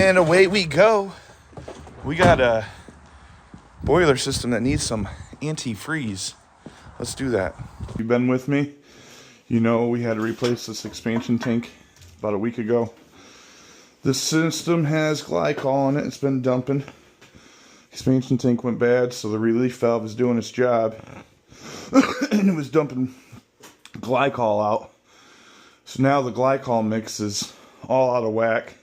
And away we go. We got a boiler system that needs some antifreeze. Let's do that. You've been with me? You know we had to replace this expansion tank about a week ago. This system has glycol in it. It's been dumping. Expansion tank went bad, so the relief valve is doing its job. And it was dumping glycol out. So now the glycol mix is all out of whack.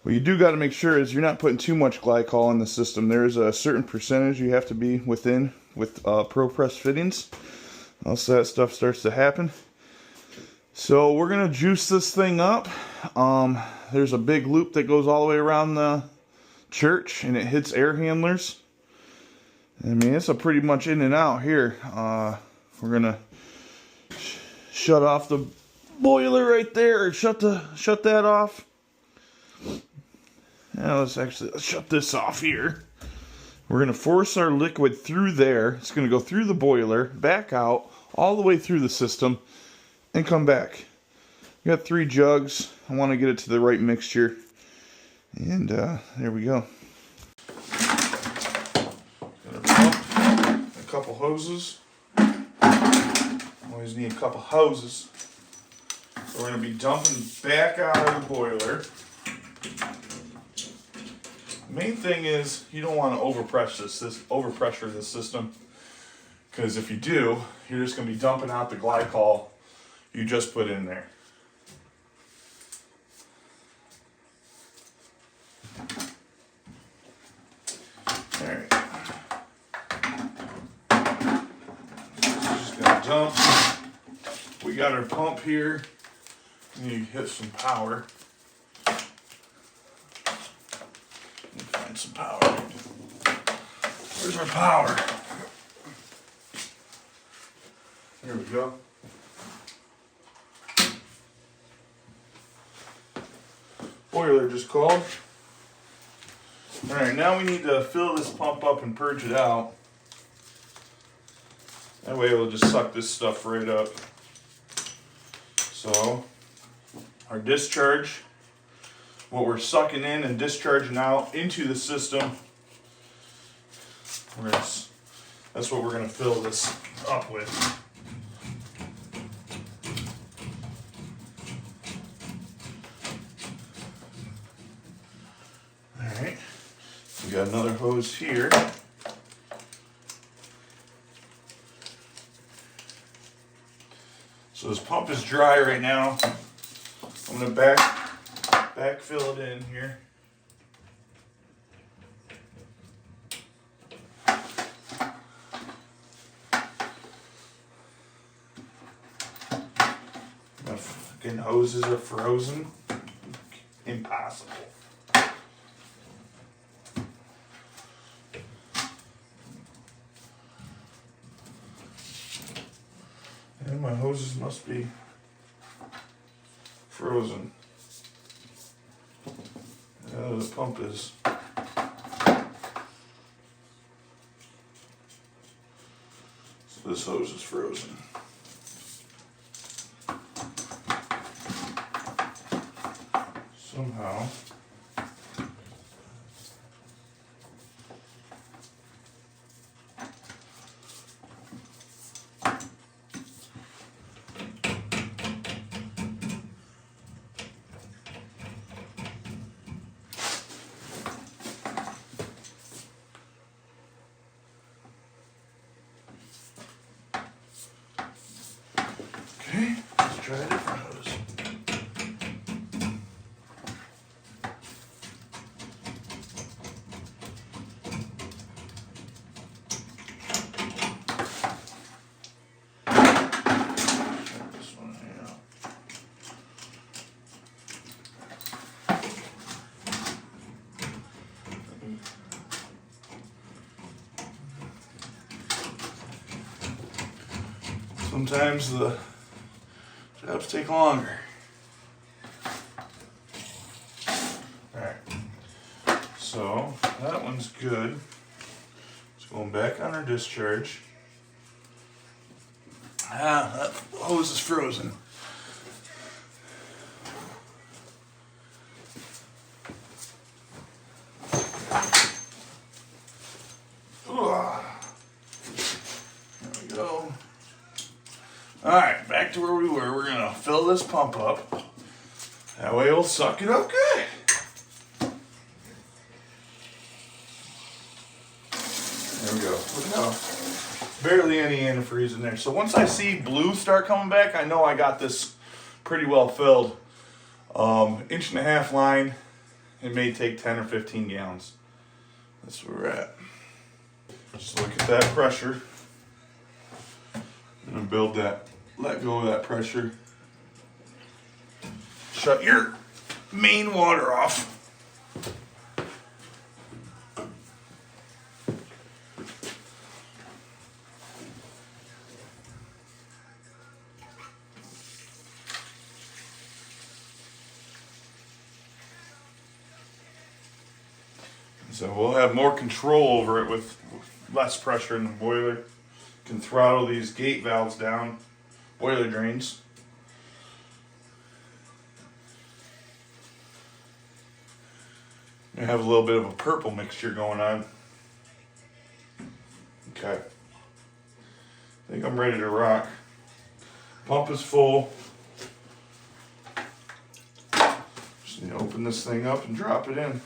What you do got to make sure is you're not putting too much glycol in the system. There's a certain percentage you have to be within with ProPress fittings, else that stuff starts to happen. So we're gonna juice this thing up. There's a big loop that goes all the way around the church, and it hits air handlers. I mean, it's a pretty much in and out here. We're gonna shut off the boiler right there, or shut that off. Now let's shut this off here. We're going to force our liquid through there. It's going to go through the boiler, back out, all the way through the system, and come back. We got 3 jugs. I want to get it to the right mixture. And there we go. Got a pump, a couple hoses. Always need a couple hoses. So we're going to be dumping back out of the boiler. Main thing is you don't want to overpressure this system, because if you do, you're just going to be dumping out the glycol you just put in there. All right, just going to dump. We got our pump here. We need to hit some power. Find some power. Where's our power? There we go. Boiler just called. Alright, now we need to fill this pump up and purge it out. That way it'll just suck this stuff right up. So, our discharge, what we're sucking in and discharging out into the system, that's what we're going to fill this up with. Alright, we got another hose here. So this pump is dry right now. I'm going to backfill it in here. My fucking hoses are frozen. Impossible. And my hoses must be frozen. The pump is. So this hose is frozen. Somehow. Okay, let's try a different hose. Check this one out. Sometimes the jobs take longer. Alright, so that one's good. It's going back on our discharge. That hose is frozen. back to where we were. We're gonna fill this pump up. That way it'll suck it up good. There we go. Look how barely any antifreeze in there. So once I see blue start coming back, I know I got this pretty well filled. 1.5-inch line. It may take 10 or 15 gallons. That's where we're at. Just look at that pressure. I'm gonna build that, let go of that pressure. Shut your main water off. So we'll have more control over it with less pressure in the boiler. Can throttle these gate valves down, boiler drains. I have a little bit of a purple mixture going on. Okay. I think I'm ready to rock. Pump is full. Just need to open this thing up and drop it in.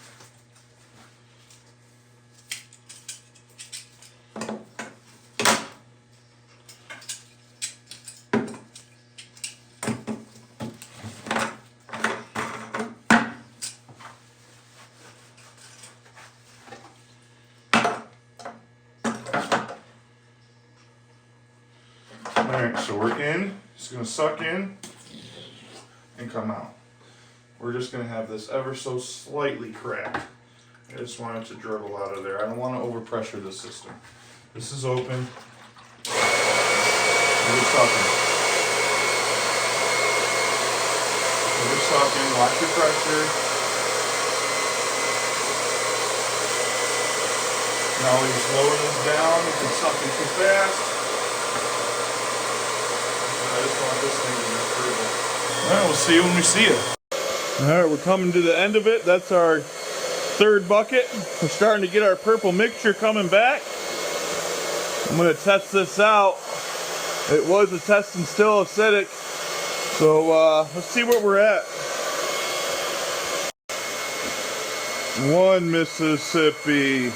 Alright, so we're in. It's going to suck in and come out. We're just going to have this ever so slightly cracked. I just want it to dribble out of there. I don't want to overpressure the system. This is open. We're sucking. We're sucking. Watch your pressure. Now we just lower this down. If it's sucking too fast. I just want this thing to be stable. Alright, we'll see you when we see it. Alright, we're coming to the end of it. That's our third bucket. We're starting to get our purple mixture coming back. I'm going to test this out. It was a test and still acidic. So let's see where we're at. 1 Mississippi.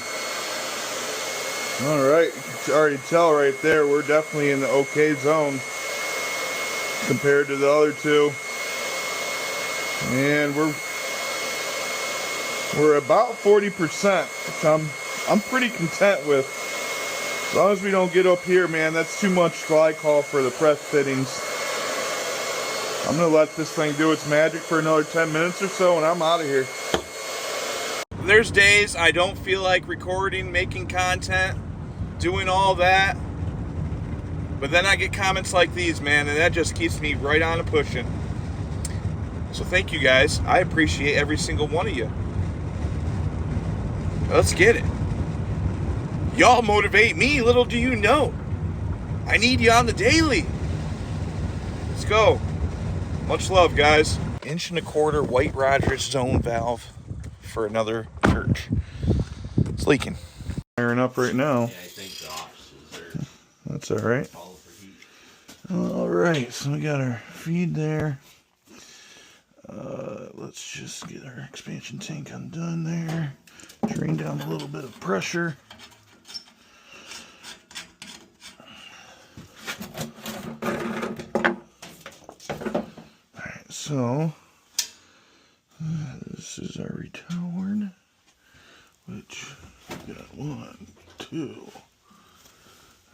Alright, you can already tell right there we're definitely in the okay zone compared to the other two. And we're about 40%, which I'm pretty content with. As long as we don't get up here, man, that's too much glycol for the press fittings. I'm gonna let this thing do its magic for another 10 minutes or so, and I'm out of here. There's days I don't feel like recording, making content, doing all that. But then I get comments like these, man, and that just keeps me right on and pushing. So thank you guys. I appreciate every single one of you. Let's get it. Y'all motivate me, little do you know. I need you on the daily. Let's go. Much love, guys. 1.25 inch White Rogers zone valve for another church. It's leaking. Firing up right now. Yeah, I think the offices are. That's all right. All right, so we got our feed there. Let's just get our expansion tank undone there. Drain down a little bit of pressure. Alright, so this is our return, which we got 1, 2,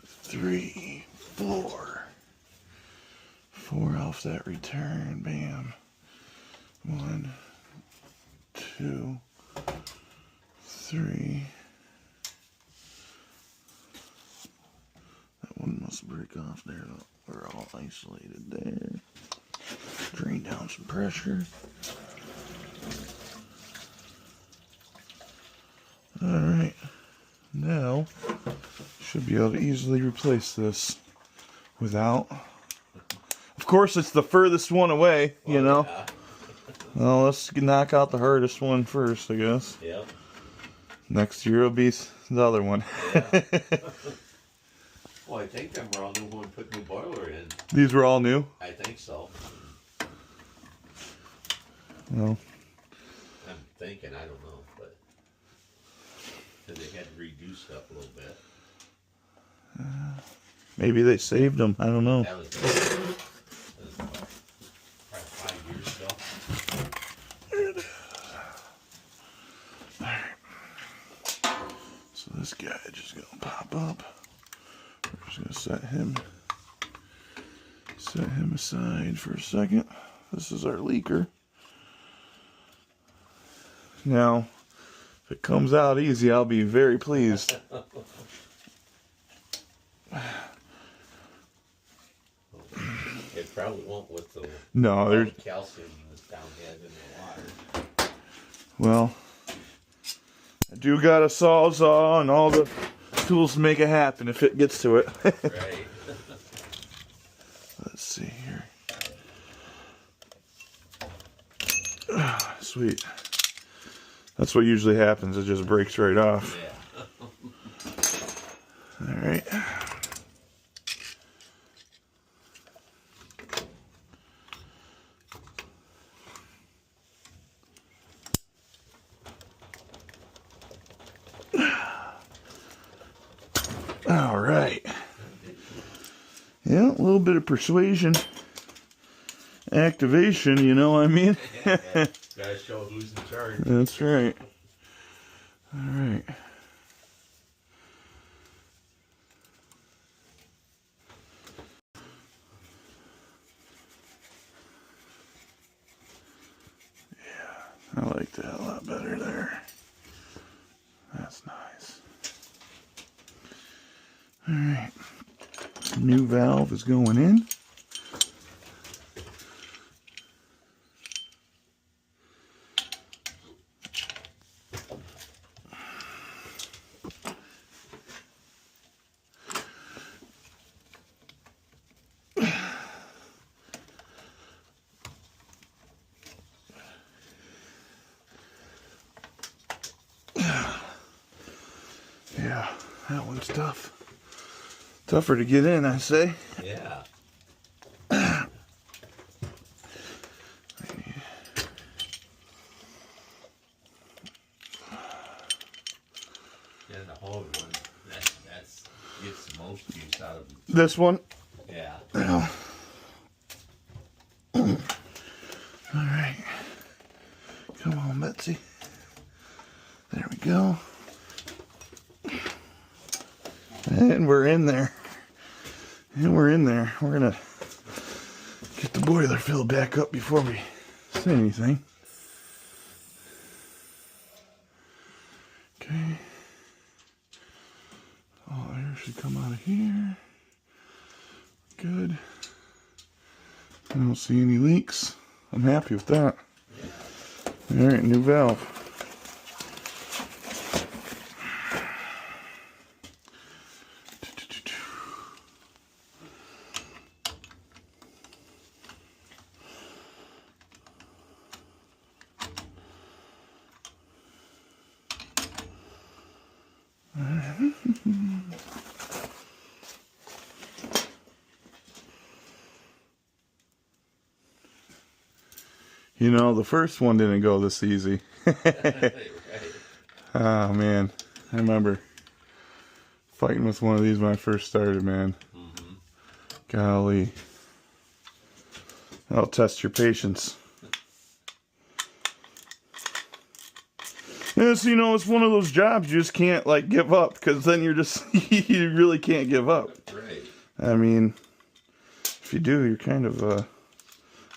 3, 4. 4 off that return, bam. 1, 2, 3. That one must break off there. We're all isolated there. Drain down some pressure. Alright. Now, should be able to easily replace this without... Of course, it's the furthest one away, you know. Yeah. Well, let's knock out the hardest one first, I guess. Yep. Next year will be the other one. Yeah. Well, I think them were all new when we put new boiler in. These were all new? I think so. Well, I'm thinking, I don't know, but because they had to redo stuff a little bit. maybe they saved them. I don't know. That was probably 5 years ago. So this guy just gonna pop up. We're just gonna set him aside for a second. This is our leaker. Now, if it comes out easy, I'll be very pleased. It probably won't with the No, there's calcium that's down here in the water. well, I do got a sawzall and all the tools to make it happen if it gets to it. Right. Let's see here. Sweet. That's what usually happens. It just breaks right off. Yeah. All right. All right. Yeah, a little bit of persuasion. Activation, you know what I mean? Gotta show who's in charge. That's right. All right. Yeah, I like that a lot better there. That's nice. All right. New valve is going in. Yeah, that one's tough. Tougher to get in, I say. Yeah. Yeah, the whole one. That's gets the most use out of it. This one? Yeah. Oh. All right. Come on, Betsy. There we go. And we're in there. And we're in there. We're going to get the boiler filled back up before we say anything. Okay. All air should come out of here. Good. I don't see any leaks. I'm happy with that. All right, new valve. You know, the first one didn't go this easy. Right. Oh, man. I remember fighting with one of these when I first started, man. Mm-hmm. Golly. I'll test your patience. Yes, you know, it's one of those jobs you just can't, like, give up, because then you're just, you really can't give up. Right. I mean, if you do, you're kind of, I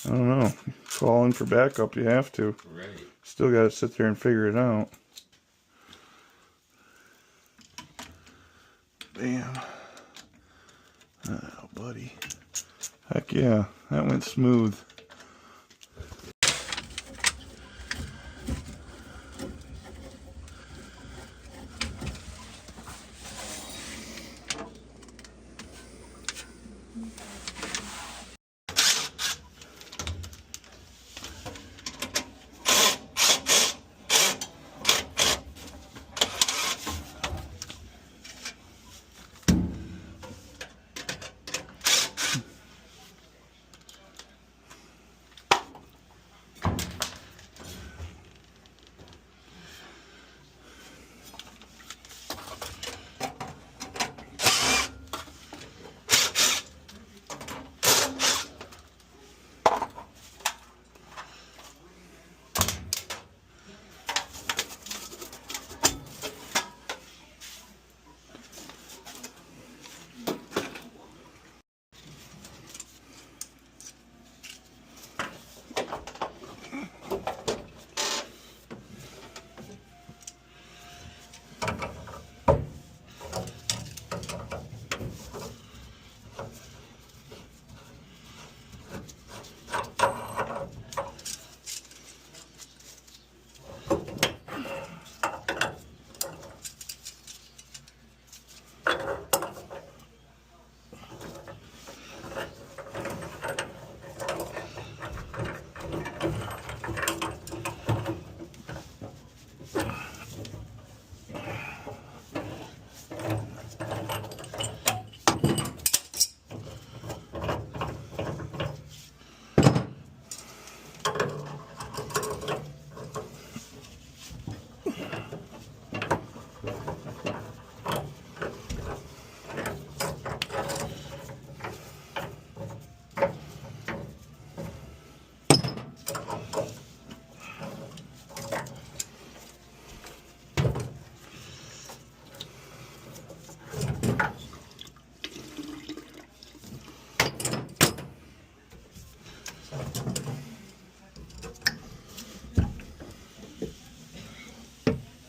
don't know, call in for backup, you have to. Right. Still got to sit there and figure it out. Bam. Oh, buddy. Heck yeah, that went smooth.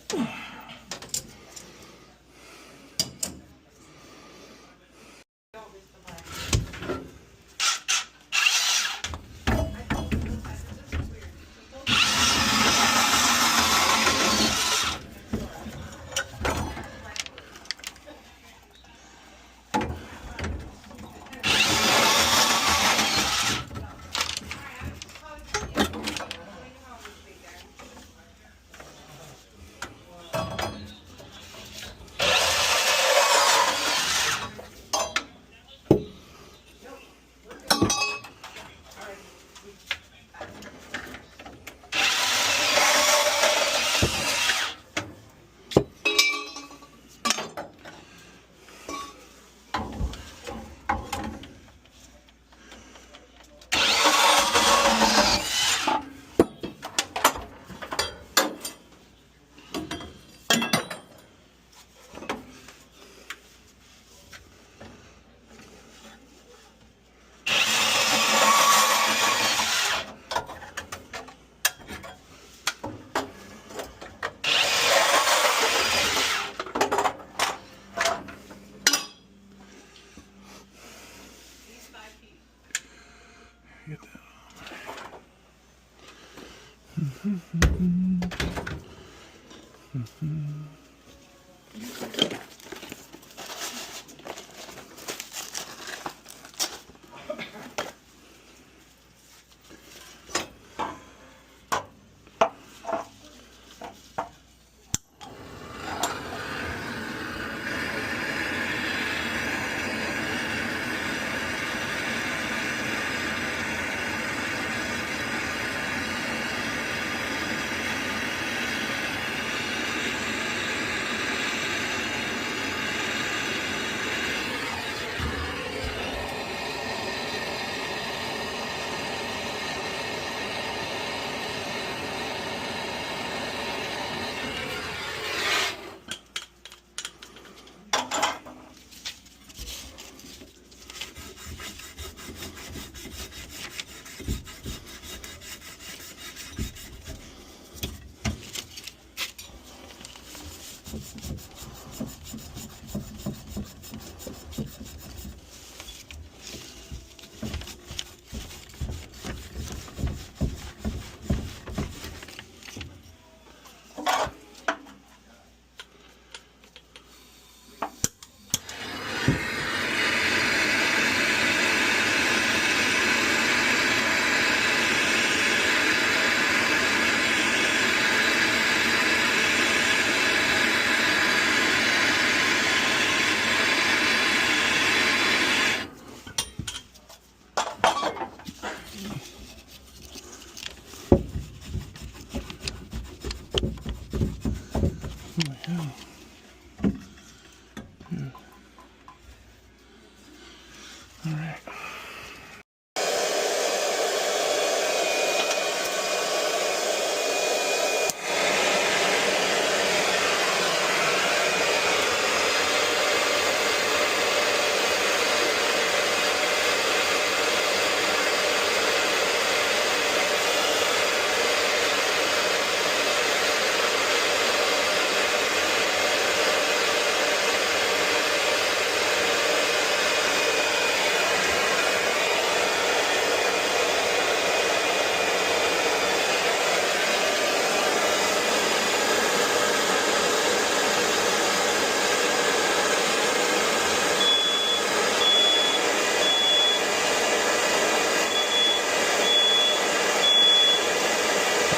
Get that.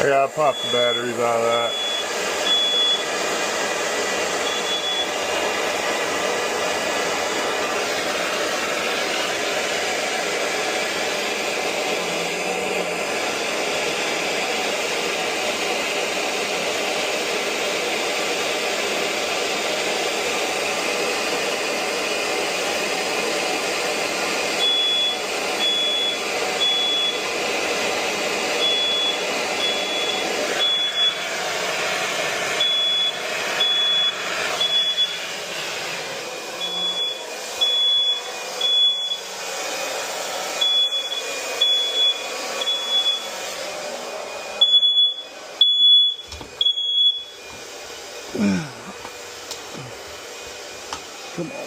I gotta pop the batteries out of that. Come on, baby.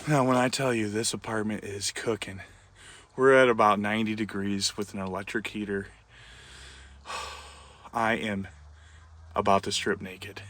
Now, when I tell you this apartment is cooking, we're at about 90 degrees with an electric heater. I am about to strip naked.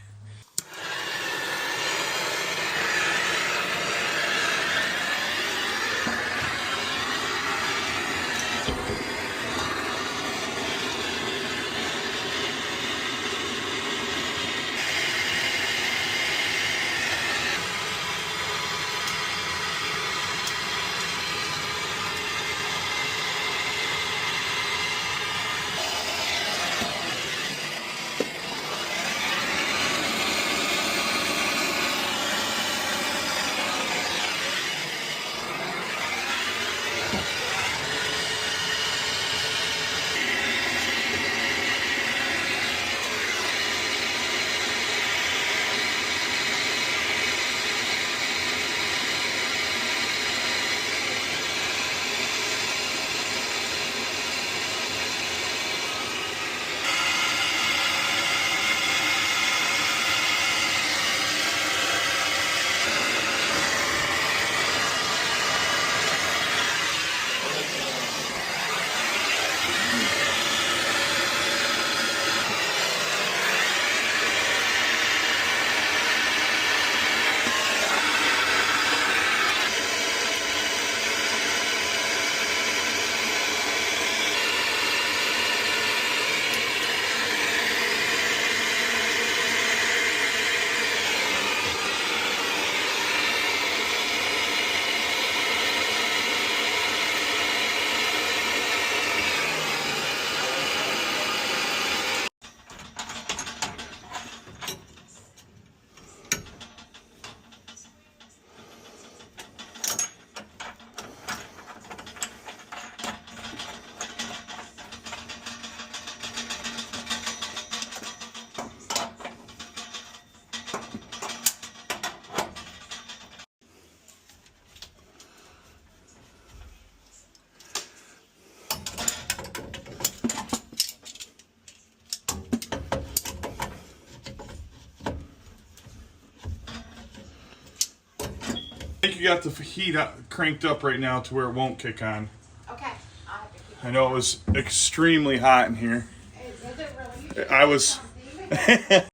I think you got the heat cranked up right now to where it won't kick on. Okay. I'll have to keep I know it was extremely hot in here. it. Is it really? I was